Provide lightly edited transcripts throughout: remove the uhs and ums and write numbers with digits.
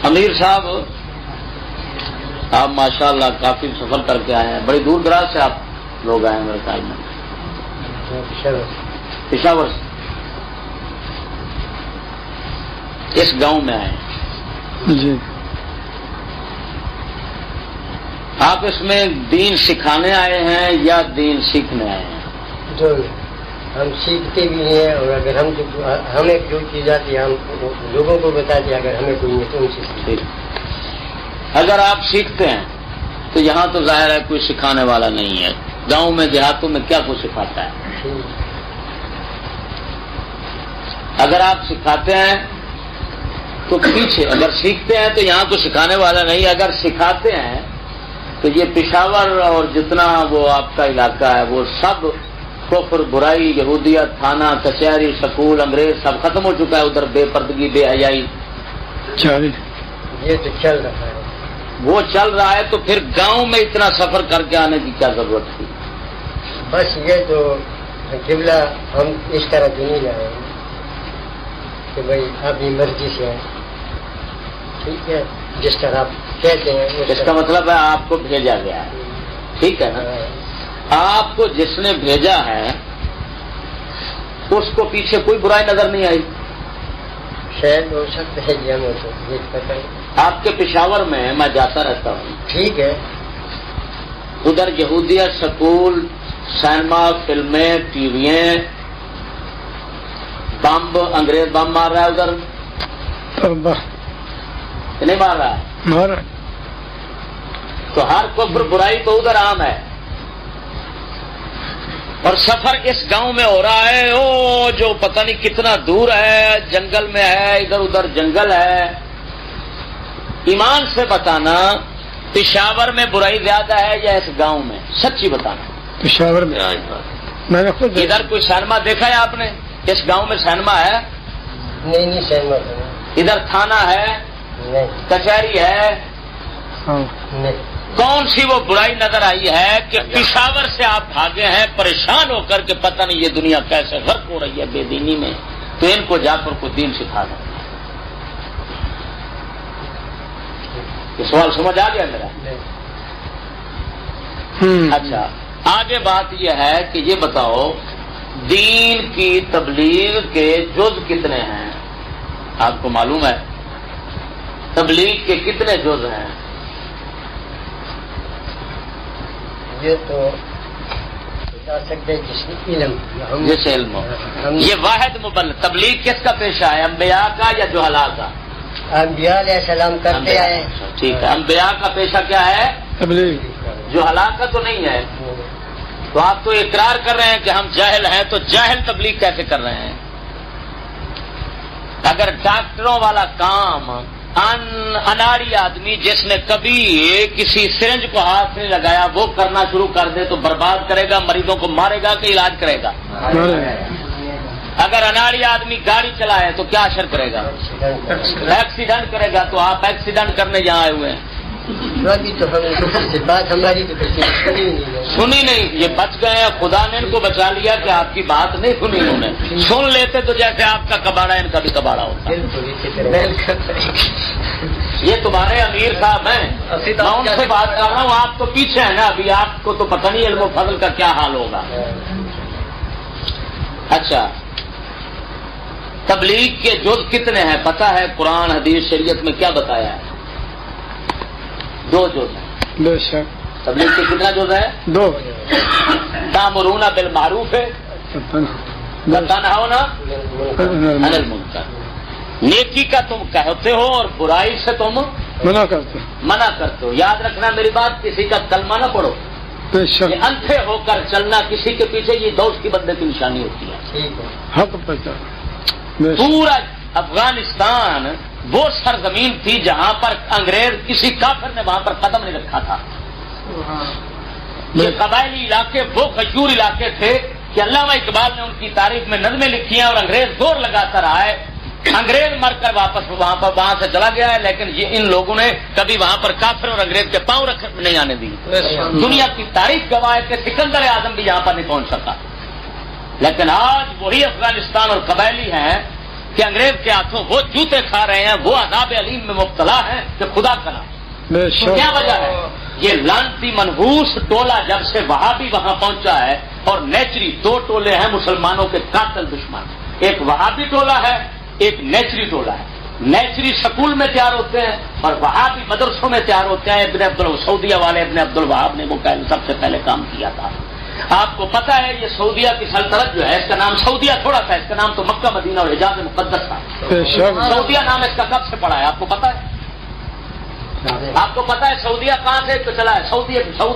امیر صاحب آپ ماشاءاللہ کافی سفر کر کے آئے ہیں، بڑی دور دراز سے آپ لوگ آئے ہیں میرے خیال میں، پشاور سے اس گاؤں میں آئے ہیں جی۔ آپ اس میں دین سکھانے آئے ہیں یا دین سیکھنے آئے ہیں؟ جو ہم سیکھتے بھی ہیں، اور اگر ہمیں جو چیز آتی ہے ہم لوگوں کو بتا دیں، اگر ہمیں کوئی نہیں تو ان سے سیکھتے۔ اگر آپ سیکھتے ہیں تو یہاں تو ظاہر ہے کوئی سکھانے والا نہیں ہے، گاؤں میں دیہاتوں میں کیا کوئی سکھاتا ہے؟ اگر آپ سکھاتے ہیں تو پیچھے، اگر سیکھتے ہیں تو یہاں کوئی سکھانے والا نہیں، اگر سکھاتے ہیں تو یہ پشاور اور جتنا وہ آپ کا علاقہ ہے وہ سب کفر، برائی، یہودیت، تھانہ، کچہری، سکول، انگریز سب ختم ہو چکا ہے، ادھر بے پردگی، بے حیائی یہ تو چل رہا ہے، وہ چل رہا ہے، تو پھر گاؤں میں اتنا سفر کر کے آنے کی کیا ضرورت تھی؟ بس یہ تو قبلہ ہم اس طرح تو نہیں جائیں کہ بھائی اپنی مرضی سے ہیں، ٹھیک ہے، جس طرح آپ کہتے ہیں اس کا مطلب ہے آپ کو بھیجا گیا ہے، ٹھیک ہے نا؟ آپ کو جس نے بھیجا ہے اس کو پیچھے کوئی برائی نظر نہیں آئی؟ شاید ہو سکتا ہے جی، ہمیں تو یہ پتہ ہے۔ آپ کے پشاور میں میں جاتا رہتا ہوں، ٹھیک ہے، ادھر یہودیت، سکول، سینما، فلمیں، ٹی ویاں، بم، انگریز بم مار رہا ہے ادھر نہیں مار رہا ہے؟ تو ہر کفر برائی تو ادھر عام ہے، اور سفر اس گاؤں میں ہو رہا ہے، او جو پتہ نہیں کتنا دور ہے، جنگل میں ہے، ادھر ادھر جنگل ہے۔ ایمان سے بتانا پشاور میں برائی زیادہ ہے یا اس گاؤں میں؟ سچی بتانا۔ پشاور میں میں نے خود ادھر کوئی سینما دیکھا ہے آپ نے؟ اس گاؤں میں سینما ہے؟ نہیں سہمت ہے، ادھر تھانہ ہے، نہیں کچہری ہے، نہیں، کون سی وہ برائی نظر آئی ہے کہ پشاور سے آپ بھاگے ہیں پریشان ہو کر کے پتہ نہیں یہ دنیا کیسے غرق ہو رہی ہے بے دینی میں، تو ان کو جا کر کوئی دین سکھا دیں؟ یہ سوال سمجھ آ گیا میرا؟ اچھا، آگے بات یہ ہے کہ یہ بتاؤ دین کی تبلیغ کے جز کتنے ہیں؟ آپ کو معلوم ہے تبلیغ کے کتنے جز ہیں؟ یہ تو بتا سکتے ہیں جس علم ہو۔ یہ واحد مبلغ تبلیغ کس کا پیشہ ہے، انبیاء کا یا جہلاء کا؟ انبیاء علیہ السلام کرتے آئے، ٹھیک ہے، انبیاء کا پیشہ کیا ہے؟ تبلیغ۔ جہلاء کا تو نہیں ہے، تو آپ تو اقرار کر رہے ہیں کہ ہم جاہل ہیں، تو جاہل تبلیغ کیسے کر رہے ہیں؟ اگر ڈاکٹروں والا کام اناڑی آدمی جس نے کبھی کسی سرنج کو ہاتھ نہیں لگایا وہ کرنا شروع کر دے تو برباد کرے گا، مریضوں کو مارے گا کہ علاج کرے گا؟ اگر اناڑی آدمی گاڑی چلائے تو کیا اثر کرے گا؟ ایکسیڈنٹ کرے گا۔ تو آپ ایکسیڈنٹ کرنے یہاں آئے ہوئے ہیں؟ ابھی تو بات ہماری تو سنی نہیں، یہ بچ گئے ہیں، خدا نے ان کو بچا لیا کہ آپ کی بات نہیں سنی انہوں نے، سن لیتے تو جیسے آپ کا کباڑا ان کا بھی کباڑا ہوتا۔ یہ تمہارے امیر صاحب ہیں، میں ان سے بات کر رہا ہوں، آپ تو پیچھے ہیں نا، ابھی آپ کو تو پتہ نہیں علم و فضل کا کیا حال ہوگا۔ اچھا، تبلیغ کے جز کتنے ہیں پتہ ہے؟ قرآن حدیث شریعت میں کیا بتایا ہے؟ 2 جز ہیں۔ بے شک تبلیغ کے کتنا جز ہے؟ 2۔ تامرون بالمعروف وتنہون عن المنکر، نیکی کا تم کہتے ہو اور برائی سے تم منع کرتے ہو۔ یاد رکھنا میری بات، کسی کا کلمہ نہ پڑھو، بے شک، یہ اندھے ہو کر چلنا کسی کے پیچھے یہ دوست کی بندے کی نشانی ہوتی ہے۔ حق پہچان۔ پورا افغانستان وہ سرزمین تھی جہاں پر انگریز کسی کافر نے وہاں پر قدم نہیں رکھا تھا۔ یہ قبائلی علاقے وہ غیور علاقے تھے کہ علامہ اقبال نے ان کی تعریف میں نظمیں لکھی ہیں، اور انگریز زور لگاتا رہا ہے، انگریز مر کر واپس وہاں سے چلا گیا ہے، لیکن یہ ان لوگوں نے کبھی وہاں پر کافر اور انگریز کے پاؤں رکھ نہیں آنے دی۔ دنیا کی تاریخ گواہ ہے کہ سکندر اعظم بھی یہاں پر نہیں پہنچ سکا، لیکن آج وہی افغانستان اور قبائلی ہیں کہ انگریز کے ہاتھوں وہ جوتے کھا رہے ہیں، وہ عذاب علیم میں مبتلا ہیں کہ خدا کا نام. تو کیا وجہ ہے؟ یہ لانتی منحوس ٹولہ جب سے وہابی وہاں پہنچا ہے، اور نیچری دو ٹولے ہیں مسلمانوں کے قاتل دشمن، ایک وہابی ٹولہ ہے، ایک نیچری ٹولہ ہے. نیچری سکول میں تیار ہوتے ہیں اور وہابی مدرسوں میں تیار ہوتے ہیں. ابن سعودیہ والے ابن عبد الوہاب نے وہ سب سے پہلے کام کیا تھا. آپ کو پتا ہے یہ سعودیہ کی سلطنت جو ہے، اس کا نام سعودیہ تھوڑا تھا، اس کا نام تو مکہ مدینہ اور حجاز مقدس تھا. سعودیہ نام اس کا کب سے پڑا ہے آپ کو پتا ہے؟ آپ کو پتا ہے سعودیہ کہاں سے تو چلا ہے؟ سعود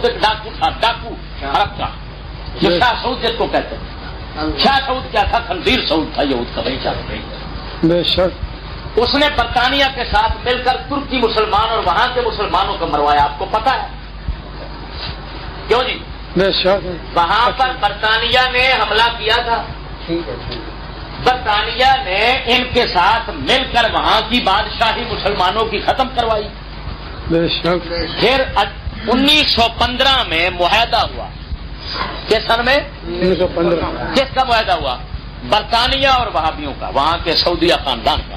ایک ڈاکو تھا، ڈاکو عرب کا، جو شاہ سعود جس کو کہتے ہیں. شاہ سعود کیا تھا؟ خنزیر سعود تھا یہود کا بچہ. اس نے برطانیہ کے ساتھ مل کر ترکی مسلمان اور وہاں کے مسلمانوں کو مروایا. آپ کو پتا ہے کیوں جی؟ وہاں پر برطانیہ نے حملہ کیا تھا. برطانیہ نے ان کے ساتھ مل کر وہاں کی بادشاہی مسلمانوں کی ختم کروائی. پھر 1915 میں معاہدہ ہوا. کس سن میں؟ 1915. کس کا معاہدہ ہوا؟ برطانیہ اور وہابیوں کا، وہاں کے سعودیہ خاندان کا.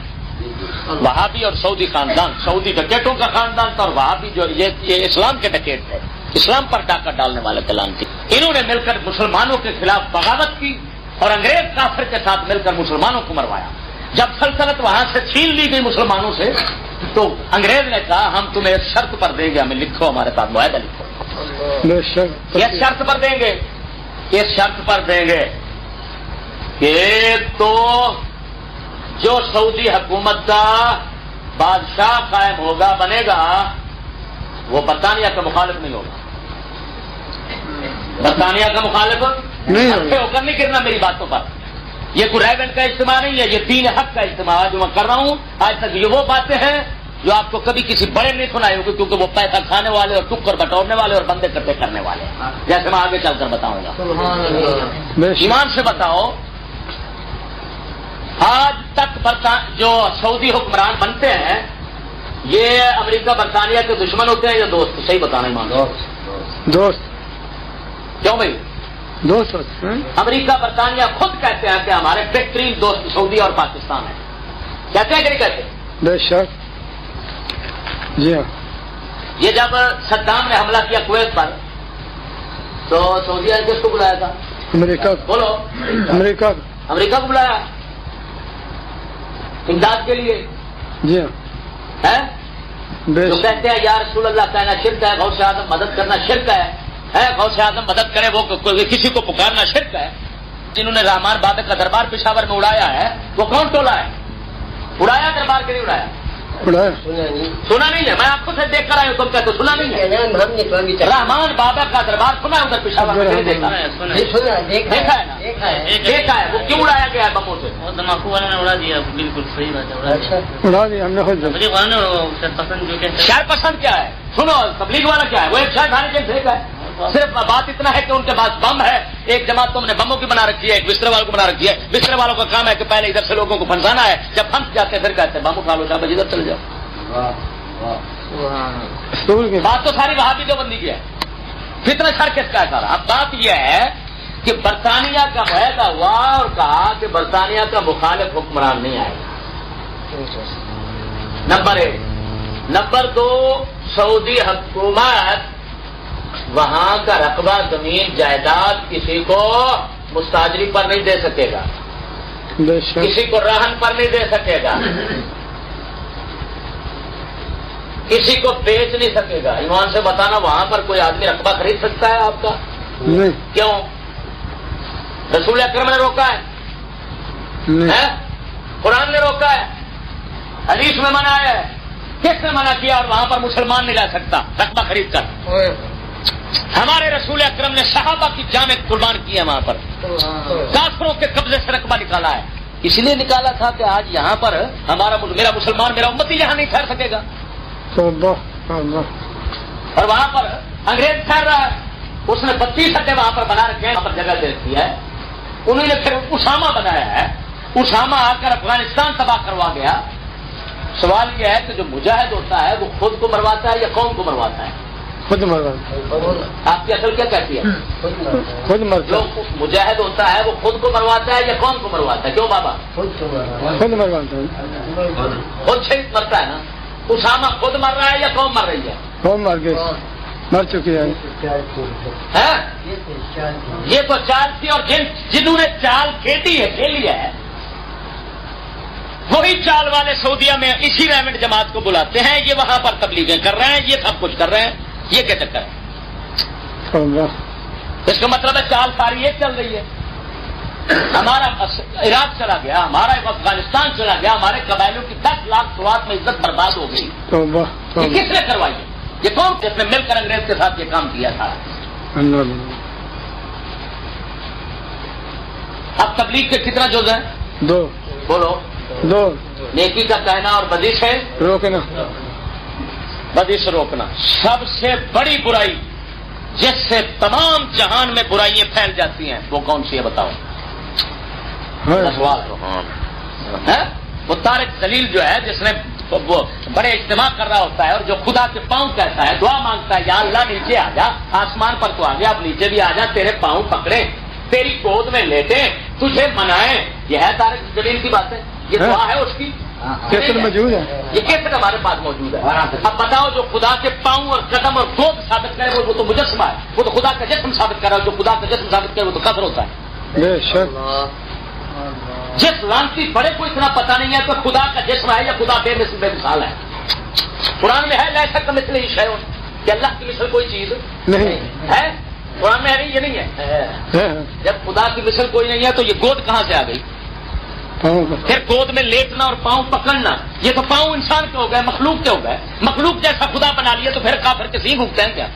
وہابی اور سعودی خاندان، سعودی ڈکیٹوں کا خاندان تھا، اور وہابی جو یہ اسلام کے ڈکیٹ تھے، اسلام پر ڈاکہ ڈالنے والے کلام تھے. انہوں نے مل کر مسلمانوں کے خلاف بغاوت کی اور انگریز کافر کے ساتھ مل کر مسلمانوں کو مروایا. جب سلطنت وہاں سے چھین لی گئی مسلمانوں سے، تو انگریز نے کہا ہم تمہیں ایک شرط پر دیں گے، ہمیں لکھو، ہمارے ساتھ معاہدہ لکھو. یہ شرط پر دیں گے، اس شرط پر دیں گے کہ تو جو سعودی حکومت کا بادشاہ قائم ہوگا، بنے گا، وہ برطانیہ کا مخالف نہیں ہوگا. برطانیہ کا مخالف نہیں ہو کر نہیں کرنا میری باتوں پر. یہ کوئی رائے بینڈ کا اجتماع نہیں ہے، یہ دین حق کا اجتماع ہے جو میں کر رہا ہوں. آج تک یہ وہ باتیں ہیں جو آپ کو کبھی کسی بڑے نہیں سنائی ہوگی، کیونکہ وہ پیسہ کھانے والے اور ٹکر بٹورنے والے اور بندے کرتے کرنے والے، جیسے میں آگے چل کر بتاؤں گا. ایمان سے بتاؤ، آج تک جو سعودی حکمران بنتے ہیں یہ امریکہ برطانیہ کے دشمن ہوتے ہیں یا دوست؟ صحیح بتانا ایمان. دوست. کیوں بھائی؟ دوست. امریکہ برطانیہ خود کہتے ہیں کہ ہمارے بہترین دوست سعودی اور پاکستان ہے. کہتے ہیں کہ نہیں کہتے؟ بے شک. جی ہاں. یہ جب صدام نے حملہ کیا کویت پر تو سعودیہ نے کس کو بلایا تھا؟ امریکہ. بولو. امریکہ. امریکہ کو بلایا امداد کے لیے. جی ہاں. جو کہتے ہیں یا رسول اللہ کہنا شرک ہے، غوث اعظم مدد کرنا شرک ہے، غوث اعظم مدد کرے وہ کسی کو پکارنا شرک ہے. جنہوں نے رحمان بابے کا دربار پشاور میں اڑایا ہے وہ کون ٹولہ ہے؟ اڑایا دربار کے نہیں اڑایا؟ سنا نہیں ہے. میں آپ کو سے دیکھ کر آیا ہوں، تم کہتے سنا نہیں ہے. رحمان بابا کا دربار سنا ہے ادھر پشاور میں؟ دیکھا ہے نا؟ دیکھا ہے. وہ کیوں اڑایا گیا ہے بموں سے؟ تمباکو والوں نے اڑا دیا. بالکل صحیح بات ہے، اڑا دیا ہم نے خود. پسند جو کہ شہر پسند کیا ہے؟ سنو، تبلیغ والا کیا ہے؟ وہ ایک شہر کھانے کے ٹھیک ہے. صرف بات اتنا ہے کہ ان کے پاس بم ہے. ایک جماعت تم نے بموں کی بنا رکھی ہے، ایک بستر والوں کو بنا رکھی ہے. بستر والوں کا کام ہے کہ پہلے ادھر سے لوگوں کو پھنسانا ہے، جب پھنس جاتے پھر کہتے ہیں بم اٹھا لو، صاحب ادھر چلے جاؤ. بات تو ساری وہابی دیوبندی کی ہے. فتنہ شر کس کا ہے سارا؟ اب بات یہ ہے کہ برطانیہ کا معاہدہ ہوا اور کہا کہ برطانیہ کا مخالف حکمران نہیں آئے گا. نمبر 1. نمبر 2، سعودی حکومت وہاں کا رقبہ زمین جائیداد کسی کو مستاجری پر نہیں دے سکے گا، کسی کو رہن پر نہیں دے سکے گا، کسی کو بیچ نہیں سکے گا. ایمان سے بتانا وہاں پر کوئی آدمی رقبہ خرید سکتا ہے آپ کا؟ نہیں. کیوں؟ رسول اکرم نے روکا ہے، قرآن نے روکا ہے، حدیث میں منع ہے. کس نے منع کیا؟ اور وہاں پر مسلمان نہیں رہ سکتا رقبہ خرید کر. ہمارے رسول اکرم نے صحابہ کی جانیں قربان کی ہے وہاں پر. کافروں کے قبضے سے رقبہ نکالا ہے. اس لیے نکالا تھا کہ آج یہاں پر میرا مسلمان، میرا امتی یہاں نہیں ٹھہر سکے گا. اور وہاں پر انگریز ٹھہر رہا ہے. اس نے 32 اڈے وہاں پر بنا رکھے ہیں، وہاں پر جگہ دے رکھی ہے. انہوں نے پھر اسامہ بنایا ہے. اسامہ آ کر افغانستان تباہ کروا گیا. سوال یہ ہے کہ جو مجاہد ہوتا ہے وہ خود کو مرواتا ہے یا قوم کو مرواتا ہے؟ خود مروا آپ کی عقل کیا کہتی ہے؟ خود مرتا جو مجاہد ہوتا ہے وہ خود کو مرواتا ہے یا قوم کو مرواتا ہے؟ کیوں بابا؟ خود مرواتا ہے. خود شہید مرتا ہے نا. اسامہ خود مر رہا ہے یا قوم مر رہی ہے؟ قوم مر گئی, مر چکی ہے. یہ تو چال تھی, اور جنہوں نے چال کھیلی ہے وہی چال والے سعودیہ میں اسی ریمنڈ جماعت کو بلاتے ہیں, یہ وہاں پر تبلیغیں کر رہے ہیں, یہ سب کچھ کر رہے ہیں. یہ کیا چکر ہے؟ اس کا مطلب ہے چال ساری ایک چل رہی ہے. ہمارا عراق چلا گیا, ہمارا افغانستان چلا گیا, ہمارے قبائلوں کی 10 لاکھ سوات میں عزت برباد ہو گئی. یہ کس نے کروائی ہے؟ یہ کون جس نے مل کر انگریز کے ساتھ یہ کام کیا تھا؟ اب تبلیغ کے کتنا جز ہیں؟ 2. بولو. 2. نیکی کا کہنا اور بدی سے روکنا. بدی سے روکنا. سب سے بڑی برائی جس سے تمام جہان میں برائیاں پھیل جاتی ہیں وہ کون سی ہے بتاؤ؟ سوال ہے. وہ طارق جلیل جو ہے جس نے وہ بڑے اجتماع کر رہا ہوتا ہے اور جو خدا کے پاؤں کہتا ہے, دعا مانگتا ہے یا اللہ نیچے آ جا, آسمان پر تو آ گیا, اب نیچے بھی آ جا, تیرے پاؤں پکڑے, تیری گود میں لیٹے, تجھے منائے. یہ ہے طارق جلیل کی بات ہے, یہ دعا ہے اس کی. کیسٹ موجود ہے, یہ کیسٹ ہمارے پاس موجود ہے. اب بتاؤ جو خدا کے پاؤں اور قدم اور گود ثابت کرے وہ تو مجسمہ ہے, وہ تو خدا کا جسم ثابت کر رہا ہے. جو خدا کا جسم ثابت کرے وہ تو قبر ہوتا ہے. بے شک. جس لانتی بڑے کو اتنا پتا نہیں ہے تو خدا کا جسم ہے یا خدا بے مثال ہے. قرآن میں ہے ایسا کا مثل ہی شے کہ اللہ کی مثل کوئی چیز نہیں ہے. قرآن میں ہے نہیں, یہ نہیں ہے. جب خدا کی مثل کوئی نہیں ہے تو یہ گود کہاں سے آ گئی؟ پھر گود میں لیٹنا اور پاؤں پکڑنا, یہ تو پاؤں انسان کے ہو گئے, مخلوق کے ہو گئے. مخلوق جیسا خدا بنا لیا تو پھر کافر کے سینگ اگتے ہیں کیا؟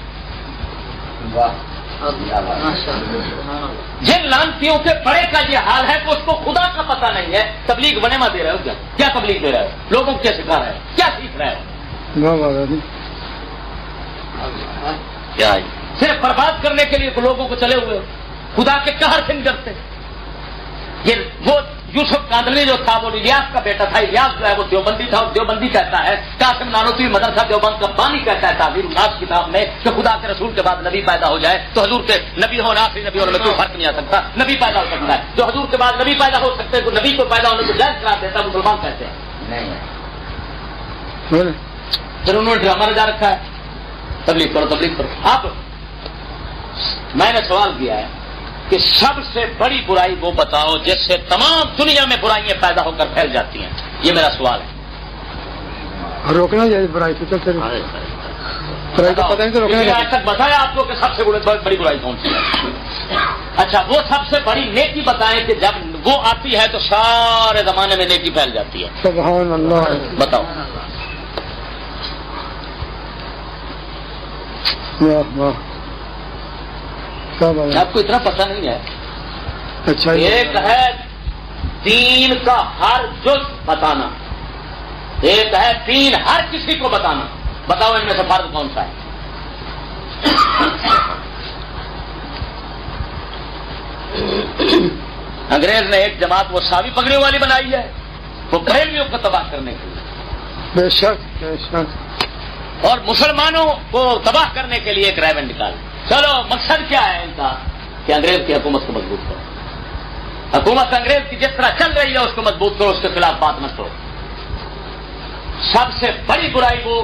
جن لانتیوں کے بڑے کا یہ حال ہے کہ اس کو خدا کا پتہ نہیں ہے. تبلیغ بنےما دے رہے ہو کیا تبلیغ دے رہے ہو؟ لوگوں کو کیا سکھا رہے ہو؟ کیا سیکھ رہے ہو؟ کیا صرف برباد کرنے کے لیے تو لوگوں کو چلے ہوئے, خدا کے قہر سے نہیں ڈرتے. یہ وہ یوسف کاندلی جو تھا وہ الیاس کا بیٹا تھا. الیاس جو ہے وہ دیوبندی تھا, اور دیوبندی کہتا ہے, قاسم نانوتوی مدرسہ دیوبند کا بانی کہتا ہے تعبیر الناس کتاب میں کہ خدا کے رسول کے بعد نبی پیدا ہو جائے تو حضور کے نبی ہونا آخری نبی ہونے میں کوئی فرق نہیں آ سکتا. نبی پیدا ہو سکتا ہے, جو حضور کے بعد نبی پیدا ہو سکتے ہیں تو نبی کو پیدا ہونے کو جائز قرار دیتا ہے. مسلمان کہتے ہیں پھر انہوں نے ڈرامہ رجا رکھا ہے تبلیغ کرو تبلیغ کرو. اب میں نے سوال کیا ہے کہ سب سے بڑی برائی وہ بتاؤ جس سے تمام دنیا میں برائیاں پیدا ہو کر پھیل جاتی ہیں. یہ میرا سوال ہے. روکنا چاہیے برائی کو. برائی کو پتہ نہیں تو روکنا آج تک بتایا آپ کو کہ سب سے بڑی برائی کون سی ہے. اچھا وہ سب سے بڑی نیکی بتائیں کہ جب وہ آتی ہے تو سارے زمانے میں نیکی پھیل جاتی ہے. سبحان اللہ. بتاؤ. آپ کو اتنا پتہ نہیں ہے. اچھا, ایک ہے دین کا ہر جز بتانا, ایک ہے دین ہر کسی کو بتانا. بتاؤ ان میں سے فرض کون سا ہے؟ انگریز نے ایک جماعت وہ ساوی پگڑیوں والی بنائی ہے, وہ بریلویوں کو تباہ کرنے کے لیے. بے شک بے شک. اور مسلمانوں کو تباہ کرنے کے لیے ایک ریبن نکال. چلو مقصد کیا ہے ان کا کہ انگریز کی حکومت کو مضبوط کرو. حکومت انگریز کی جس طرح چل رہی ہے اس کو مضبوط کرو, اس کے خلاف بات مت کرو. سب سے بڑی برائی وہ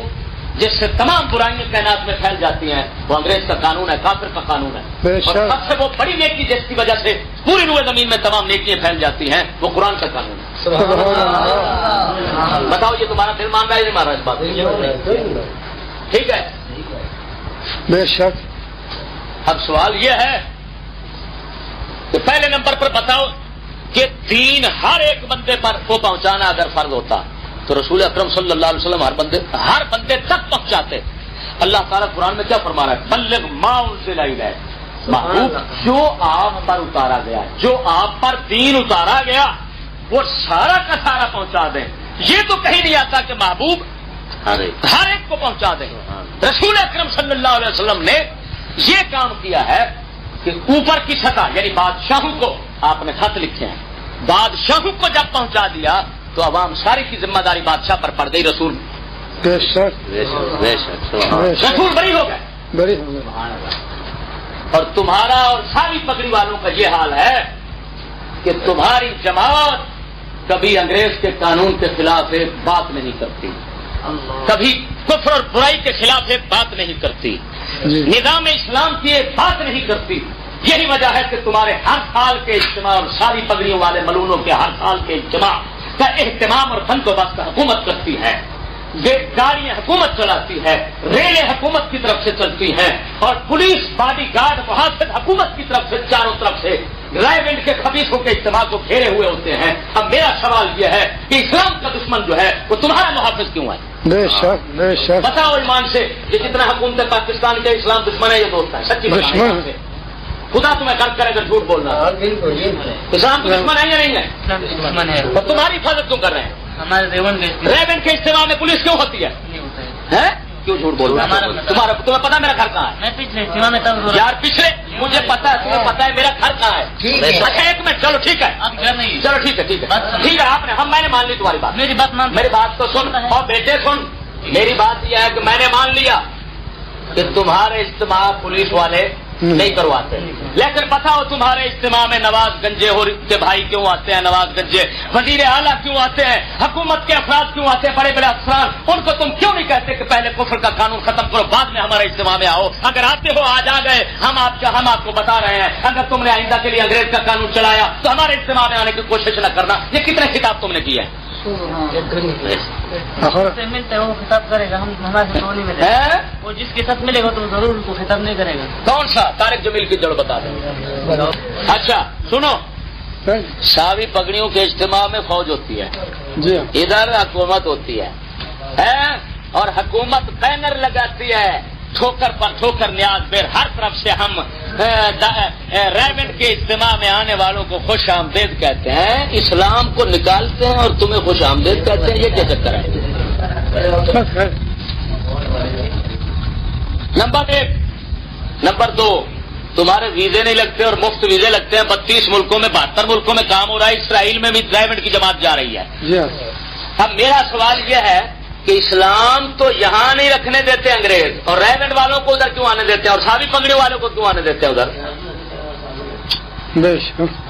جس سے تمام برائیاں کائنات میں پھیل جاتی ہیں وہ انگریز کا قانون ہے, کافر کا قانون ہے. اور سب سے وہ بڑی نیکی جس کی وجہ سے پوری روئے زمین میں تمام نیکیاں پھیل جاتی ہیں وہ قرآن کا قانون ہے. بتاؤ یہ تمہارا دل مان رہا ہے نہیں مان رہا اس بات؟ ٹھیک ہے. بے شک. اب سوال یہ ہے کہ پہلے نمبر پر بتاؤ کہ دین ہر ایک بندے پر کو پہنچانا اگر فرض ہوتا تو رسول اکرم صلی اللہ علیہ وسلم ہر بندے تک پہنچاتے. اللہ تعالیٰ قرآن میں کیا فرما رہا ہے؟ بلغ ما انزل الیک, محبوب جو آپ پر اتارا گیا, جو آپ پر دین اتارا گیا وہ سارا کا سارا پہنچا دیں. یہ تو کہیں نہیں آتا کہ محبوب ہر ایک کو پہنچا دیں. رسول اکرم صلی اللہ علیہ وسلم نے یہ کام کیا ہے کہ اوپر کی سطح یعنی بادشاہوں کو آپ نے خط لکھے ہیں, بادشاہوں کو جب پہنچا دیا تو عوام ساری کی ذمہ داری بادشاہ پر پڑ گئی. رسول بے شک رسول بری ہو گئے. بڑی اور تمہارا اور ساری پگڑی والوں کا یہ حال ہے کہ تمہاری جماعت کبھی انگریز کے قانون کے خلاف ایک بات نہیں کرتی، کبھی کفر اور برائی کے خلاف ایک بات نہیں کرتی، نظام اسلام کی ایک بات نہیں کرتی. یہی وجہ ہے کہ تمہارے ہر سال کے اجتماع اور ساری پگڑیوں والے ملونوں کے ہر سال کے اجتماع کا اہتمام اور بندوبست حکومت کرتی ہے، گاڑیاں حکومت چلاتی ہے، ریلیں حکومت کی طرف سے چلتی ہیں، اور پولیس باڈی گارڈ محافظ حکومت کی طرف سے چاروں طرف سے رائے ونڈ کے خبیثوں کے اجتماع کو گھیرے ہوئے ہوتے ہیں. اب میرا سوال یہ ہے کہ اسلام کا دشمن جو ہے وہ تمہارا محافظ کیوں ہے؟ بے شک بے شک. بتاؤ ایمان سے کہ جتنا حکومت پاکستان کے اسلام دشمن ہے یہ دوست ہے، سچی دشمن سے خدا تمہیں غلط کرے اگر جھوٹ بولنا. اسلام کا دشمن ہے یا نہیں ہے؟ دشمن ہے. اور تمہاری حفاظت کیوں کر رہے ہیں؟ ہمارے ریونڈ کے اجتماع میں پولیس کیوں ہوتی ہے؟ کیوں جھوٹ بول رہا ہے؟ تمہیں پتا میرا گھر کہاں ہے؟ میں پچھلے اجتماع میں تب یار پچھلے مجھے پتا ہے، تمہیں پتا ہے میرا گھر کہاں ہے. اچھا ایک منٹ، چلو ٹھیک ہے، آپ گھر نہیں. چلو ٹھیک ہے ٹھیک ہے ٹھیک ہے، آپ نے میں نے مان لی تمہاری بات. میری بات مان. میری بات تو سن، اور بیٹے سن، میری بات یہ ہے کہ میں نے مان لیا کہ تمہارے اجتماع پولیس والے نہیں کرواتے، لیکن بتاؤ تمہارے اجتماع میں نواز گنجے کے بھائی کیوں آتے ہیں؟ نواز گنجے وزیر اعلیٰ کیوں آتے ہیں؟ حکومت کے افراد کیوں آتے ہیں؟ بڑے بڑے افسران، ان کو تم کیوں نہیں کہتے کہ پہلے کفر کا قانون ختم کرو، بعد میں ہمارے اجتماع میں آؤ؟ اگر آتے ہو آج آ گئے، ہم آپ کو بتا رہے ہیں اگر تم نے آئندہ کے لیے انگریز کا قانون چلایا تو ہمارے اجتماع میں آنے کی کوشش نہ کرنا. یہ کتنے خطاب تم نے کیے ہیں؟ ملتے وہ خطاب کرے گا، ہم ہمارے ساتھ نہیں ملے. وہ جس کے ساتھ ملے گا تو ضرور ان کو خطاب نہیں کرے گا. کون سا؟ طارق جمیل کی جڑ بتا دیں. اچھا سنو، ساوی پگڑیوں کے اجتماع میں فوج ہوتی ہے، جی ادھر حکومت ہوتی ہے، اور حکومت بینر لگاتی ہے ٹھوکر پر ٹھوکر نیاز بیر. ہر طرف سے ہم ریونڈ کے اجتماع میں آنے والوں کو خوش آمدید کہتے ہیں، اسلام کو نکالتے ہیں اور تمہیں خوش آمدید کہتے ہیں. یہ کیا چکر ہے؟ نمبر 1. نمبر 2، تمہارے ویزے نہیں لگتے اور مفت ویزے لگتے ہیں. 32 ملکوں میں 72 ملکوں میں کام ہو رہا ہے. اسرائیل میں بھی ریونڈ کی جماعت جا رہی ہے. اب میرا سوال یہ ہے کہ اسلام تو یہاں نہیں رکھنے دیتے انگریز، اور ریونڈ والوں کو ادھر کیوں آنے دیتے ہیں، اور سابی پگڑی والوں کو کیوں آنے دیتے ہیں ادھر؟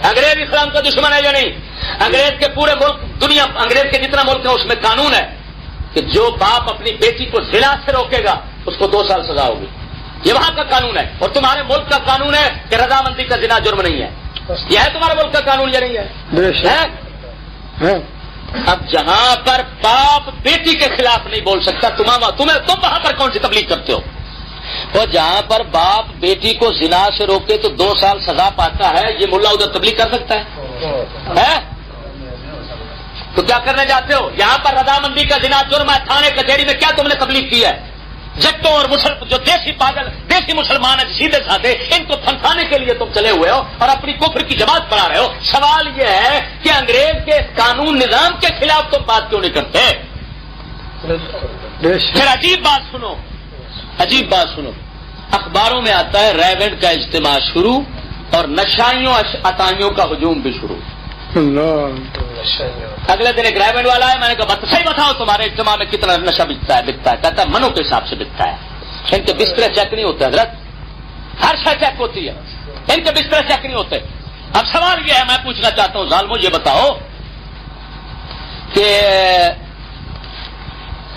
انگریز اسلام کا دشمن ہے یا نہیں؟ انگریز کے پورے ملک دنیا، انگریز کے جتنا ملک ہے اس میں قانون ہے کہ جو باپ اپنی بیٹی کو زنا سے روکے گا اس کو 2 سال سزا ہوگی. یہ وہاں کا قانون ہے. اور تمہارے ملک کا قانون ہے کہ رضامندی کا زنا جرم نہیں ہے. یہ ہے تمہارے ملک کا قانون یا نہیں ہے؟ اب جہاں پر باپ بیٹی کے خلاف نہیں بول سکتا، تم وہاں پر کون سی تبلیغ کرتے ہو؟ اور جہاں پر باپ بیٹی کو زنا سے روکے تو 2 سال سزا پاتا ہے، یہ ملا ادھر تبلیغ کر سکتا ہے؟ تو کیا کرنے جاتے ہو؟ یہاں پر رضامندی کا زنا جرم ہے، تھانے کچہری میں کیا تم نے تبلیغ کی ہے؟ جٹوں اور جو دیسی پاگل دیسی مسلمان ہیں سیدھے سادھے، ان کو پھنسانے کے لیے تم چلے ہوئے ہو اور اپنی کفر کی جماعت پڑھا رہے ہو. سوال یہ ہے کہ انگریز کے قانون نظام کے خلاف تم بات کیوں نہیں کرتے؟ پھر عجیب بات سنو، اخباروں میں آتا ہے ریونڈ کا اجتماع شروع اور نشائیوں عطائیوں کا ہجوم بھی شروع. اگلے دن ایک ریونڈ والا ہے، میں نے کہا صحیح بتاؤ تمہارے اجتماع میں کتنا نشہ بکتا ہے؟ کہتا ہے منوں کے حساب سے بکتا ہے. ان کے بسترے چیک نہیں ہوتے حضرت، ہر شے چیک ہوتی ہے، ان کے بسترے چیک نہیں ہوتے. اب سوال یہ ہے، میں پوچھنا چاہتا ہوں ظالمو، یہ بتاؤ کہ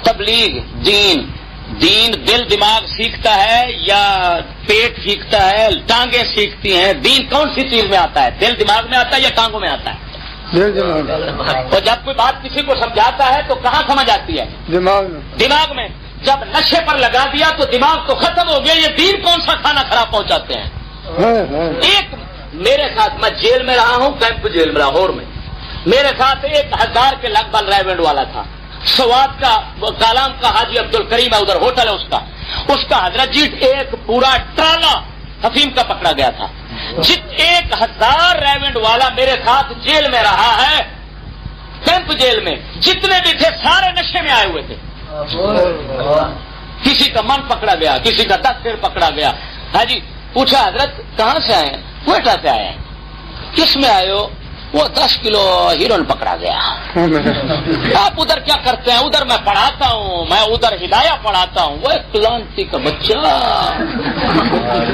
تبلیغ دین دل دماغ سیکھتا ہے یا پیٹ سیکھتا ہے، ٹانگیں سیکھتی ہیں؟ دین کون سی چیز میں آتا ہے؟ دل دماغ میں آتا ہے یا ٹانگوں میں آتا ہے؟ اور جب کوئی بات کسی کو سمجھاتا ہے تو کہاں سمجھ آتی ہے؟ دماغ میں. جب نشے پر لگا دیا تو دماغ تو ختم ہو گیا. یہ دین کون سا کھانا خراب پہنچاتے ہیں؟ ایک میرے ساتھ، میں جیل میں رہا ہوں، کیمپ جیل میں لاہور میں، میرے ساتھ 1000 کے لگ بھگ ریونڈ والا تھا. سوات کا کالام کا حاجی عبد الکریم ہے، ادھر ہوٹل ہے اس کا حضرت جی ایک پورا ٹرالا حفیم کا پکڑا گیا تھا. 1000 ریونڈ والا میرے ساتھ جیل میں رہا ہے، کیمپ جیل میں. جتنے بھی تھے سارے نشے میں آئے ہوئے تھے. کسی کا من پکڑا گیا، کسی کا 10 سیر پکڑا گیا. ہاں جی، پوچھا حضرت کہاں سے آئے ہیں؟ کوئٹہ سے آئے ہیں. کس میں آئے ہو؟ وہ 10 کلو ہیروئن پکڑا گیا. آپ ادھر کیا کرتے ہیں؟ ادھر میں پڑھاتا ہوں، میں ادھر ہدایہ پڑھاتا ہوں. وہ ایک کلانتی کا بچہ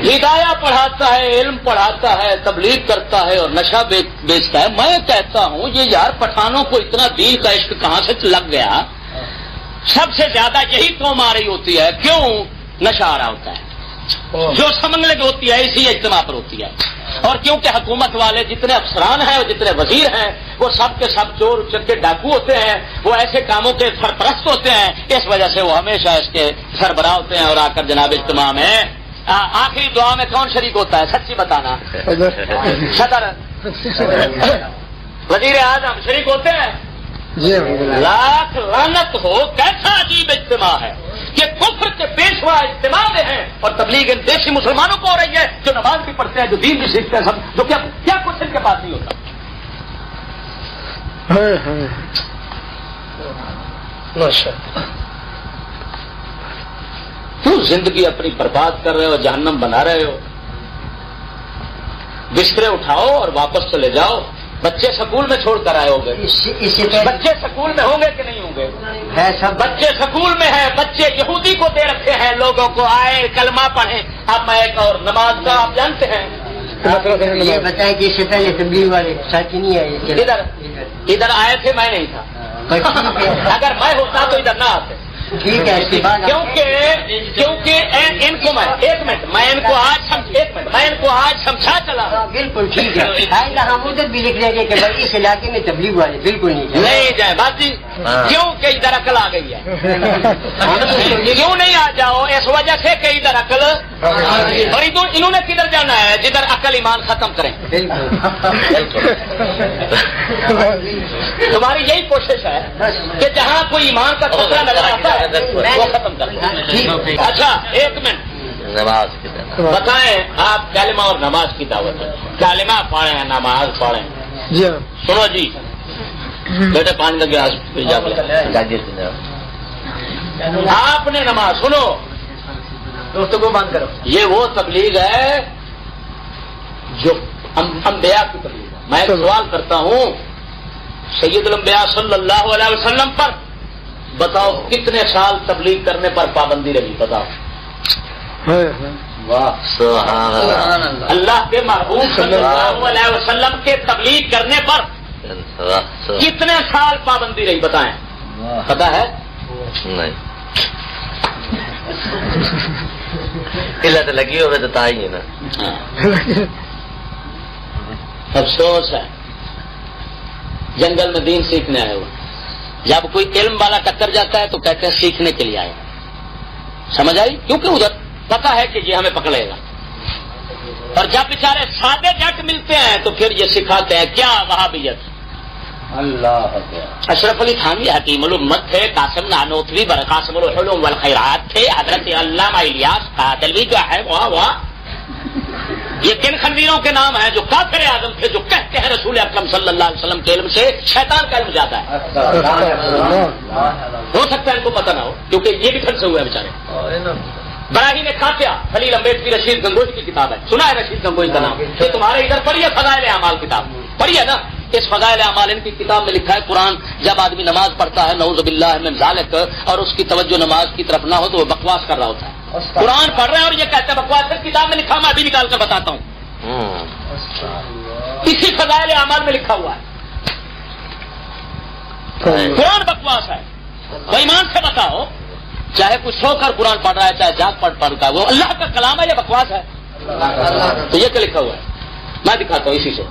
ہدایہ پڑھاتا ہے، علم پڑھاتا ہے، تبلیغ کرتا ہے اور نشہ بیچتا ہے. میں کہتا ہوں یہ یار پٹھانوں کو اتنا دین کا عشق کہاں سے لگ گیا؟ سب سے زیادہ یہی قوم آ رہی ہوتی ہے. کیوں؟ نشہ آ رہا ہوتا ہے. جو سمنگلگ ہوتی ہے اسی اجتماع پر ہوتی ہے. اور کیونکہ حکومت والے جتنے افسران ہیں اور جتنے وزیر ہیں وہ سب کے سب چور چکے ڈاکو ہوتے ہیں، وہ ایسے کاموں کے سرپرست ہوتے ہیں. اس وجہ سے وہ ہمیشہ اس کے سربراہ ہوتے ہیں. اور آ کر جناب اجتماع میں آخری دعا میں کون شریک ہوتا ہے؟ سچی بتانا. صدر وزیر اعظم شریک ہوتے ہیں. لاکھ لعنت ہو، کیسا عجیب اجتماع ہے کہ کفر کے پیشوا اجتماع میں ہیں اور تبلیغ ان دیسی مسلمانوں کو ہو رہی ہے جو نماز بھی پڑھتے ہیں، جو دین بھی سیکھتے ہیں، سب جو کیا کچھ ان کے پاس نہیں ہوتا. تو زندگی اپنی برباد کر رہے ہو، جہنم بنا رہے ہو. بسترے اٹھاؤ اور واپس چلے جاؤ. بچے سکول میں چھوڑ کر آئے ہوں گے. بچے سکول میں ہوں گے کہ نہیں ہوں گے؟ بچے سکول میں ہیں. بچے یہودی کو دے رکھے ہیں لوگوں کو، آئے کلمہ پڑھیں. اب میں ایک اور نماز کا آپ جانتے ہیں. یہ بتائیں کہ اس سے پہلے تبلیغ والے ساتھی نہیں آئے؟ ادھر آئے تھے، میں نہیں تھا. اگر میں ہوتا تو ادھر نہ آتے. ٹھیک ہے، کیونکہ ان کو میں ایک منٹ میں ان کو آج سمجھا چلا. بالکل ٹھیک ہے. ہم ادھر بھی لکھ رہے کہ بھائی اس علاقے میں تبلیغ والے بالکل نہیں جائیں. بات جی کیوں کہ ادھر عقل آ گئی ہے. کیوں نہیں آ جاؤ؟ اس وجہ سے کہ ادھر عقل. اور انہوں نے کدھر جانا ہے؟ جدھر عقل ایمان ختم کریں. تمہاری یہی کوشش ہے کہ جہاں کوئی ایمان کا خطرہ نظر آتا ہے وہ ختم کریں. اچھا ایک منٹ نماز بتائیں آپ کلمہ اور نماز کی دعوت ہے. کلمہ پڑھیں، نماز پڑھیں. سنو جی بیٹے پانی کا گلاس آپ نے نماز سنو دوستوں کو بند کرو. یہ وہ تبلیغ ہے جو انبیاء کی تبلیغ ہے. میں ایک سوال کرتا ہوں سید الانبیاء صلی اللہ علیہ وسلم پر بتاؤ کتنے سال تبلیغ کرنے پر پابندی رہی؟ بتاؤ. اللہ کے محبوب صلی اللہ علیہ وسلم کے تبلیغ کرنے پر کتنے سال پابندی رہی؟ بتائیں. پتا ہے؟ نہیں قلت لگی ہوگی تو تائی ہے نا. افسوس ہے جنگل میں دین سیکھنے آئے ہوئے. جب کوئی علم والا ٹکر جاتا ہے تو کہتے ہیں سیکھنے کے لیے آئے. سمجھ آئی؟ کیونکہ ادھر پتا ہے کہ یہ ہمیں پکڑے گا. اور جب بیچارے سادے جٹ ملتے ہیں تو پھر یہ سکھاتے ہیں کیا وہابیت. اللہ اشرف علی تھانوی حکیم الامت تھے، قاسم نانوتوی قاسم العلوم والخیرات تھے، حضرت علامہ الیاس قادلوی جو ہے واہ یہ کن خنزیروں کے نام ہیں جو کافر اعظم تھے، جو کہتے ہیں رسول اکرم صلی اللہ علیہ وسلم کے علم سے شیطان کا علم جاتا ہے. ہو سکتا ہے ان کو پتہ نہ ہو کیونکہ یہ بھی پھنسے ہوئے ہیں بیچارے. براہیم قاطع خلیل امبیڈکر رشید گنگوہی کی کتاب ہے، سنا ہے رشید گنگوہی کا نام؟ یہ تمہارے ادھر پڑھی ہے فضائل اعمال کتاب پڑھی ہے نا؟ اس فضائل اعمال ان کی کتاب میں لکھا ہے قرآن جب آدمی نماز پڑھتا ہے نعوذ باللہ من ذالک اور اس کی توجہ نماز کی طرف نہ ہو تو وہ بکواس کر رہا ہوتا ہے. قرآن پڑھ رہے ہیں اور یہ کہتے ہیں بکواس ہے. کتاب میں لکھا، میں ابھی نکال کر بتاتا ہوں. اسی فضائل اعمال میں لکھا ہوا ہے قرآن بکواس ہے. تو ایمان سے بتاؤ چاہے کوئی سو کر قرآن پڑھ رہا ہے چاہے جاگ پڑھ رہا ہے وہ اللہ کا کلام ہے یا بکواس ہے؟ تو یہ کیا لکھا ہوا ہے؟ میں دکھاتا ہوں اسی سے.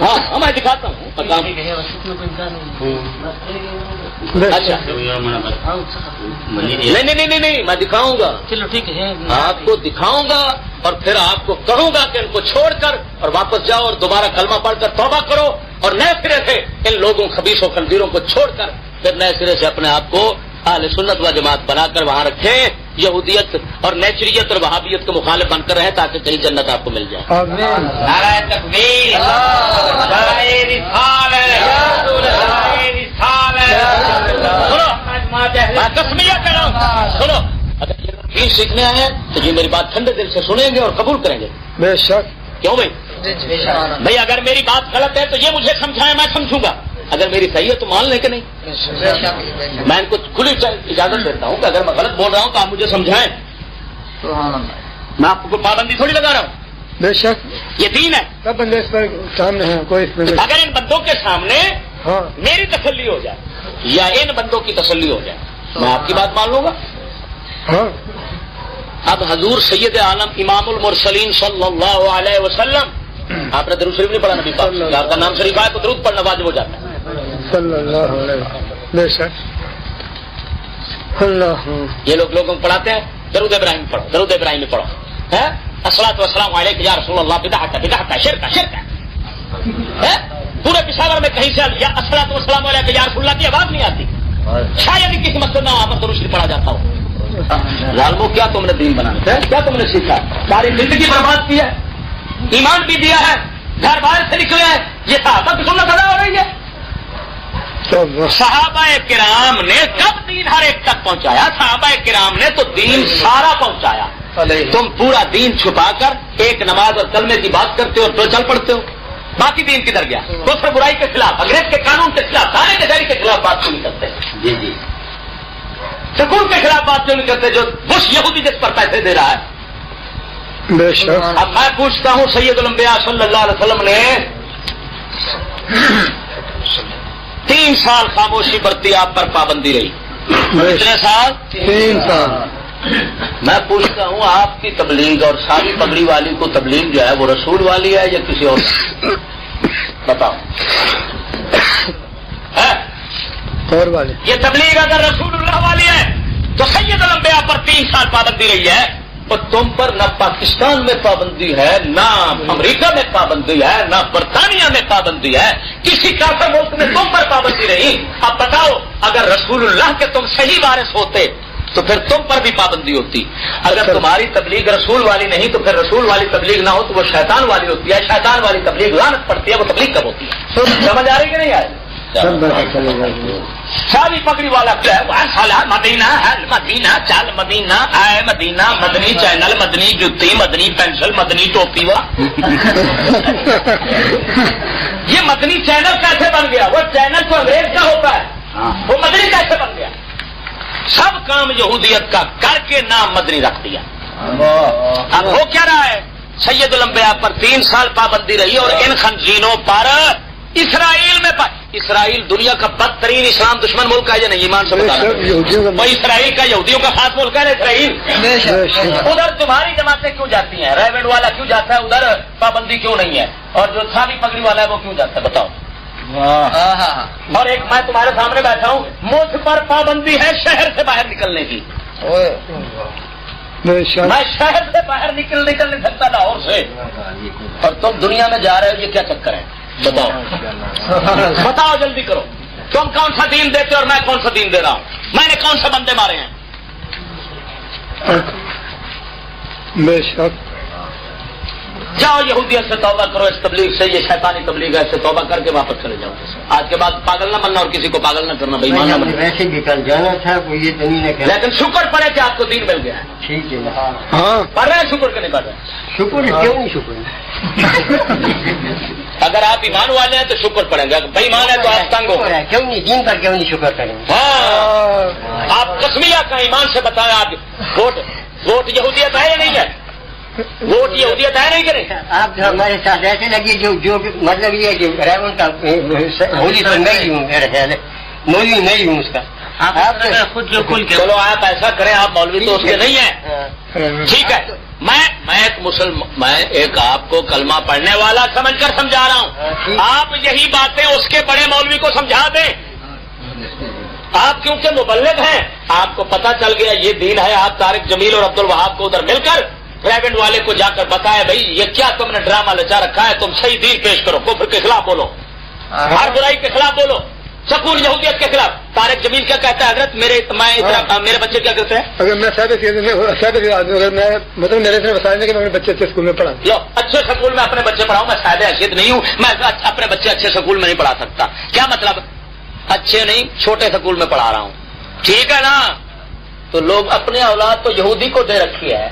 ہاں میں دکھاتا ہوں. اچھا نہیں میں دکھاؤں گا. چلو ٹھیک ہے آپ کو دکھاؤں گا اور پھر آپ کو کہوں گا کہ ان کو چھوڑ کر اور واپس جاؤ اور دوبارہ کلمہ پڑھ کر توبہ کرو اور نئے سرے سے ان لوگوں خبیث و خنزیروں کو چھوڑ کر پھر نئے سرے سے اپنے آپ کو اہل سنت و جماعت بنا کر وہاں رکھیں. یہودیت اور نیچریت اور وہابیت کے مخالف بن کر رہیں تاکہ کہیں جنت آپ کو مل جائے. نعرہ تکبیر، نعرہ رسالت، میں قسمیہ کہہ رہا ہوں. سنو اگر یہ دین سیکھنے آئے ہیں تو یہ میری بات ٹھنڈے دل سے سنیں گے اور قبول کریں گے. بے شک. کیوں بھائی؟ بھائی اگر میری بات غلط ہے تو یہ مجھے سمجھائیں، میں سمجھوں گا، اگر میری صحیح ہے تو مان لیں کہ نہیں. میں ان کو کھلی اجازت دیتا ہوں کہ اگر میں غلط بول رہا ہوں تو آپ مجھے سمجھائیں. میں آپ کو پابندی تھوڑی لگا رہا ہوں. بے شک یہ دین ہے. سب بندے اس پر سامنے ہیں، کوئی اس میں اگر ان بندوں کے سامنے ہاں میری تسلی ہو جائے یا ان بندوں کی تسلی ہو جائے میں آپ کی بات مان لوں گا. ہاں اب حضور سید عالم امام المرسلین صلی اللہ علیہ وسلم، آپ نے درود شریف نہیں پڑھا نبی پاک، آپ کا نام شریف آئے تو درود پڑھنا واجب ہو جاتا ہے. صلی اللہ علیہ وسلم. بے شک اللہ. یہ لوگ لوگوں کو پڑھاتے ہیں درود ابراہیم پڑھو، درود ابراہیم پڑھو، الصلاۃ والسلام علیک یا رسول اللہ، بدعت ہے، بدعت ہے، شرک ہے، شرک ہے. پورے پشاور میں کہیں سے الصلاۃ والسلام علیک یا رسول اللہ کی آواز نہیں آتی. شاید ہی کسی مسجد میں وہاں پر درود شریف پڑھا جاتا ہو. ظالمو کیا تم نے دین بنانا ہے؟ کیا تم نے سیکھا؟ ساری زندگی برباد کی ہے، ایمان بھی دیا ہے، گھر باہر سے نکلے ہیں، یہ صحابہ کی سنت ادا ہو رہی ہے. صحابہ کرام نے کب دین ہر ایک تک پہنچایا؟ صحابہ کرام نے تو دین سارا پہنچایا. تم پورا دین چھپا کر ایک نماز اور کلمے کی بات کرتے ہو اور تو چل پڑتے ہو. باقی دین کدھر گیا؟ دوسرے برائی کے خلاف، انگریز کے قانون کے خلاف، سارے کچہری کے خلاف بات کیوں نہیں کرتے؟ جی جی سکول کے خلاف بات کیوں نہیں کرتے جو بش یہودی جس پر پیسے دے رہا ہے؟ بے شک. اب میں پوچھتا ہوں سید الانبیاء صلی اللہ علیہ وسلم نے 3 سال خاموشی برتی، آپ پر پابندی رہی. کتنے سال؟ 3 سال. میں پوچھتا ہوں آپ کی تبلیغ اور ساری پگڑی والی کو تبلیغ جو ہے وہ رسول والی ہے یا کسی اور؟ بتاؤ. اور والے یہ تبلیغ اگر رسول اللہ والی ہے تو سید الانبیاء پر 3 سال پابندی رہی ہے، اور تم پر نہ پاکستان میں پابندی ہے، نہ امریکہ میں پابندی ہے، نہ برطانیہ میں پابندی ہے، کسی کافر ملک میں تم پر پابندی رہی. اب بتاؤ اگر رسول اللہ کے تم صحیح وارث ہوتے تو پھر تم پر بھی پابندی ہوتی. اگر تمہاری تبلیغ رسول والی نہیں تو پھر رسول والی تبلیغ نہ ہو تو وہ شیطان والی ہوتی ہے. شیطان والی تبلیغ لعنت پڑتی ہے، وہ تبلیغ کب ہوتی ہے؟ سمجھ آ رہی کہ نہیں آ رہی؟ ساری پگڑی والا کیا ہے؟ وہ سالہ مدینہ ہے، مدینہ چل مدینہ آئے مدینہ، مدنی چینل، مدنی جوتی، مدنی پینسل، مدنی ٹوپی. یہ مدنی چینل کیسے بن گیا؟ وہ چینل تو انگریز کا ہوتا ہے، وہ مدنی کیسے بن گیا؟ سب کام یہودیت کا کر کے نام مدنی رکھ دیا. اب ہو کیا رہا ہے؟ سید الانبیاء پر 3 سال پابندی رہی اور ان خنزیروں پر اسرائیل میں اسرائیل دنیا کا بدترین اسلام دشمن ملک ہے یا نہیں؟ ایمان سے بتا رہا ہوں. وہ اسرائیل کا یہودیوں کا خاص ملک ہے نا اسرائیل. ادھر تمہاری جماعتیں کیوں جاتی ہیں؟ ریونڈ والا کیوں جاتا ہے ادھر؟ پابندی کیوں نہیں ہے؟ اور جو تھاوی پگڑی والا ہے وہ کیوں جاتا ہے؟ بتاؤ. اور ایک میں تمہارے سامنے بیٹھا ہوں، مجھ پر پابندی ہے شہر سے باہر نکلنے کی. میں شہر سے باہر نکل نہیں سکتا لاہور سے، اور تم دنیا میں جا رہے ہو. یہ کیا چکر ہے؟ بتاؤ بتاؤ جلدی کرو. تم کون سا دین دیتے اور میں کون سا دین دے رہا ہوں؟ میں نے کون سے بندے مارے ہیں؟ بے شک. جاؤ یہودیت سے توبہ کرو، اس تبلیغ سے، یہ شیطانی تبلیغ ہے، اس سے توبہ کر کے واپس چلے جاؤ. آج کے بعد پاگل نہ بننا اور کسی کو پاگل نہ کرنا. بھائی ماننا ویسے بھی کل جانا تھا کوئی یہ تو نہیں، لیکن شکر پڑے کہ آپ کو دین مل گیا ہے. ٹھیک ہے. ہاں پڑھ رہے ہیں شکر کے نہیں پڑھ رہے؟ شکر کیوں نہیں شکر؟ اگر آپ ایمان والے ہیں تو شکر پڑیں گے، بھائی ایمان ہے تو آپ تنگ ہو. کیوں نہیں دین پر کیوں نہیں شکر کریں؟ ہاں آپ قسمیہ کا ایمان سے بتائیں. آپ ووٹ یہودیت ہے یا نہیں ہے؟ ووٹ یہودیت ہے نہیں کریں؟ آپ جو ہمارے ساتھ ایسے لگے جو مطلب یہ ہے کہ ریون کا ہولی تو نہیں ہوں، میرا خیال ہے مولوی نہیں ہوں اس کا. آپ خود جو کل کے چلو آپ ایسا کریں، آپ مولوی تو اس کے نہیں ہیں. ٹھیک ہے، میں ایک آپ کو کلمہ پڑھنے والا سمجھ کر سمجھا رہا ہوں. آپ یہی باتیں اس کے بڑے مولوی کو سمجھا دیں. آپ کیونکہ مبلغ ہیں، آپ کو پتہ چل گیا یہ دین ہے. آپ طارق جمیل اور عبد الوہاب کو ادھر مل کر پرائیویٹ والے کو جا کر بتایا بھائی یہ کیا تم نے ڈرامہ لچا رکھا ہے، تم صحیح دین پیش کرو، کفر کے خلاف بولو، ہر برائی کے خلاف بولو، سکول یہودیت کے خلاف. طارق جمیل کیا کہتا ہے؟ حضرت میرے بچے کیا کرتے ہیں؟ اگر میں اگر میں مطلب میرے سے بتا دیں کہ میں اپنے بچے اچھے اسکول میں پڑھا لو اچھے سکول میں اپنے بچے پڑھاؤں. میں صاحب حیثیت نہیں ہوں، میں اپنے بچے اچھے سکول میں نہیں پڑھا سکتا. کیا مطلب؟ اچھے نہیں، چھوٹے سکول میں پڑھا رہا ہوں. ٹھیک ہے نا؟ تو لوگ اپنے اولاد تو یہودی کو دے رکھی ہے،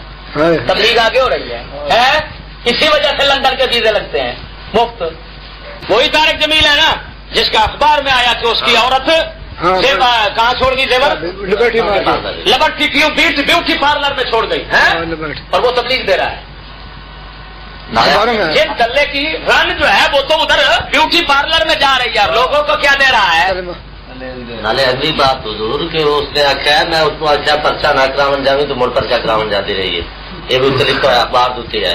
تبلیغ آگے ہو رہی ہے. اسی وجہ سے لندن کے ویزے لگتے ہیں مفت. وہی طارق جمیل ہے نا جس کا اخبار میں آیا کہ اس کی عورت کہاں چھوڑ گئی زیور؟ لبرٹی بیوٹی پارلر میں چھوڑ گئی اور وہ تبلیغ دے رہا ہے. جس گلے کی رن جو ہے وہ تو ادھر بیوٹی پارلر میں جا رہی ہے, لوگوں کو کیا دے رہا ہے؟ نالے اگلی بات حضور کہ اس نے آخیا میں اس کو آخیا پرچا نہ کراون جاوی تو مڑ پرچا کراون جاتی رہی ہے. یہ بھی اتلی تو اخبار دیتی ہے.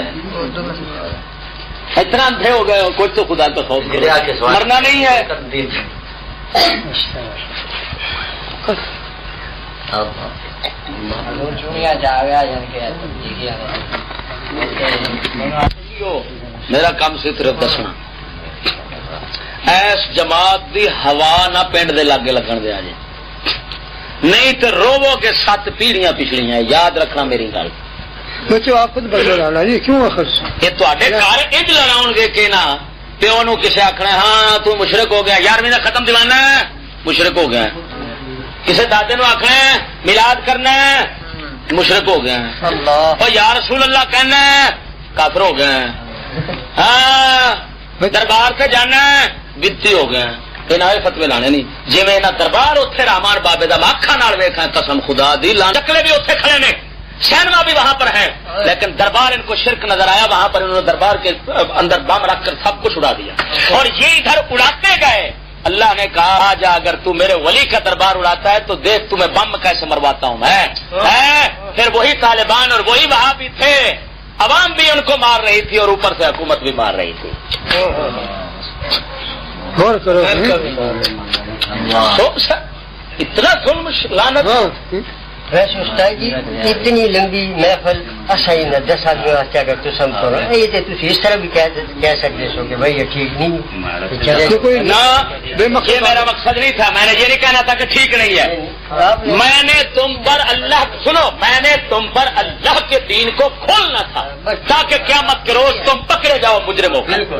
اتنا اندھے ہو گئے کچھ تو خدا کا خوف مرنا نہیں ہے. میرا کام صرف دسنا ایس جماعت دی ہوا نہ پنڈ دے لاگے لگن دیا جی, نہیں تو روو کے 7 پیڑیاں پچھلیاں. یاد رکھنا میری گل. بچوں آپ خود بدل لانا جی کیوں آخر یہ تے گھر انج لڑاؤ گے کہ نہ پیو نو کسے آخنا ہاں تو مشرک ہو گیا, 11ویں کا ختم دیوانا مشرک ہو گیا. کسے دادے نو آخنا میلاد کرنا مشرک ہو گیا. اور یا رسول اللہ کہنا کافر ہو گیا. ہاں دربار سے جانا بدتی ہو گیا. یہ فتوی لانے نہیں جی میں دربار اتنے رامان بابے کا اکھاں نال ویکھا قسم خدا دی لان چکلے بھی اتنے کھڑے نے, سینما بھی وہاں پر ہے, لیکن دربار ان کو شرک نظر آیا. وہاں پر انہوں نے دربار کے اندر بم رکھ کر سب کچھ اڑا دیا اور یہ ادھر اڑاتے گئے. اللہ نے کہا آجا اگر تو میرے ولی کا دربار اڑاتا ہے تو دیکھ تمہیں بم کیسے مرواتا ہوں میں. پھر وہی طالبان اور وہی وہاں بھی تھے, عوام بھی ان کو مار رہی تھی اور اوپر سے حکومت بھی مار رہی تھی. غور کرو اتنا ظلم لعنت. ویسے استاد جی اتنی لمبی محفل اصل نہ 10 آدمی واسطے اگر تو سم کرو یہ تو تھی اس طرح بھی کہہ سکتے ہو کہ بھائی یہ ٹھیک نہیں یہ میرا مقصد نہیں تھا. میں نے یہ نہیں کہنا تھا کہ ٹھیک نہیں ہے. میں نے تم پر اللہ سنو میں نے تم پر اللہ کے دین کو کھولنا تھا تاکہ قیامت کے روز تم پکڑے جاؤ مجرموں کو.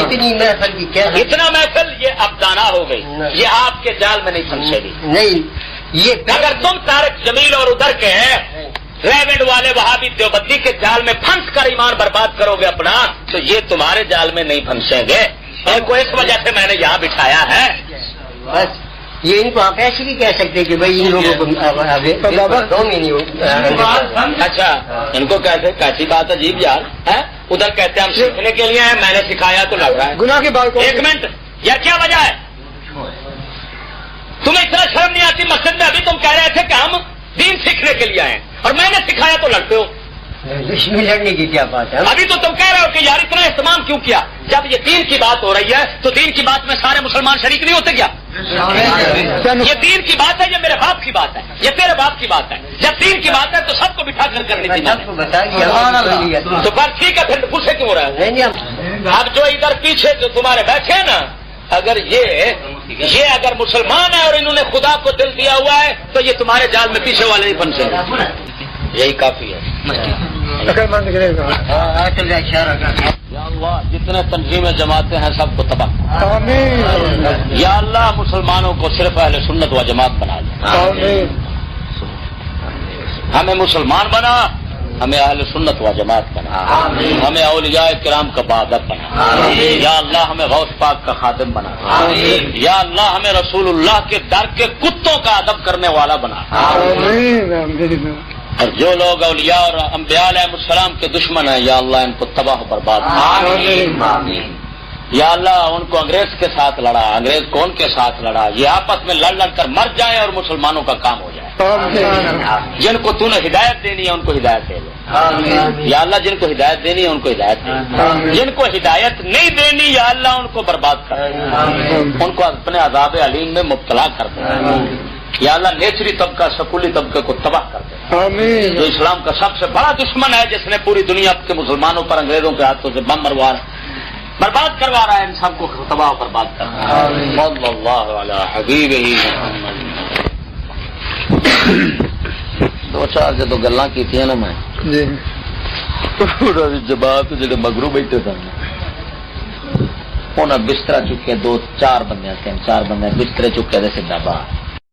اتنی محفل کی کیا اتنا محفل یہ اب دانا ہو گئی, یہ آپ کے جال میں نہیں پھنسے گی. نہیں یہ اگر تم طارق جمیل اور ادھر کے ریونڈ والے وہابی دیوبندی کے جال میں پھنس کر ایمان برباد کرو گے اپنا تو یہ تمہارے جال میں نہیں پھنسیں گے. ان کو اس وجہ سے میں نے یہاں بٹھایا ہے. بس یہ ان کو آپ ایسے بھی کہہ سکتے کہ بھائی ان لوگوں کو اچھا ان کو کیسی بات عجیب یار ہے. ادھر کہتے ہیں ہم سیکھنے کے لیے ہیں, میں نے سکھایا تو لگ رہا ہے گناہ کی بات. 1 منٹ یار کیا وجہ ہے تمہیں اتنا شرم نہیں آتی؟ مسجد میں ابھی تم کہہ رہے تھے کہ ہم دین سیکھنے کے لیے آئے اور میں نے سکھایا تو لڑتے ہو. اس میں لڑنے کی کیا بات ہے؟ ابھی تو تم کہہ رہے ہو کہ یار اتنا اہتمام کیوں کیا. جب یہ دین کی بات ہو رہی ہے تو دین کی بات میں سارے مسلمان شریک نہیں ہوتے کیا؟ یہ دین کی بات ہے, یہ میرے باپ کی بات ہے, یہ تیرے باپ کی بات ہے. جب دین کی بات ہے تو سب کو بٹھا کر کرنی چاہیے. تو بس ٹھیک ہے پھر غصے کیوں ہو رہا ہے؟ اب جو ادھر پیچھے جو تمہارے بیٹھے ہیں نا, اگر یہ اگر مسلمان ہے اور انہوں نے خدا کو دل دیا ہوا ہے تو یہ تمہارے جال میں پیچھے والے نہیں پھنسے. یہی کافی ہے. یا اللہ جتنے تنظیمیں جماعتیں ہیں سب کو تباہ. یا اللہ مسلمانوں کو صرف اہل سنت و جماعت بنا دے. ہمیں مسلمان بنا, ہمیں اہل سنت و جماعت بنا, ہمیں اولیاء کرام کا باادب بنا. یا اللہ ہمیں غوث پاک کا خادم بنا. یا اللہ ہمیں رسول اللہ کے در کے کتوں کا ادب کرنے والا بنا. اور جو لوگ اولیاء اور انبیاء علیہ السلام کے دشمن ہیں یا اللہ ان کو تباہ و برباد. یا اللہ ان کو انگریز کے ساتھ لڑا, انگریز کون کے ساتھ لڑا, یہ آپس میں لڑ لڑ کر مر جائیں اور مسلمانوں کا کام ہو جائے. جن کو تو نے ہدایت دینی ہے ان کو ہدایت دے دے. یا اللہ جن کو ہدایت دینی ہے ان کو ہدایت دے. جن کو ہدایت نہیں دینی یا اللہ ان کو برباد کر, ان کو اپنے عذاب علیم میں مبتلا کر دے. یا اللہ نیچری طبقہ سکولی طبقے کو تباہ کر دے. جو اسلام کا سب سے بڑا دشمن ہے, جس نے پوری دنیا کے مسلمانوں پر انگریزوں کے ہاتھوں سے بم مروا برباد کروا رہا ہے, ان سب کو تباہ و برباد کر رہا ہے. صلی اللہ علی حبیبہ. 2-4 جدو گلاں کیتیاں نا میں جماعت جڑے مگرو بیٹھے سن انہیں بستر چکے 2-4 بندے 3-4 بندے بسترے چکے دے سیدھا باہر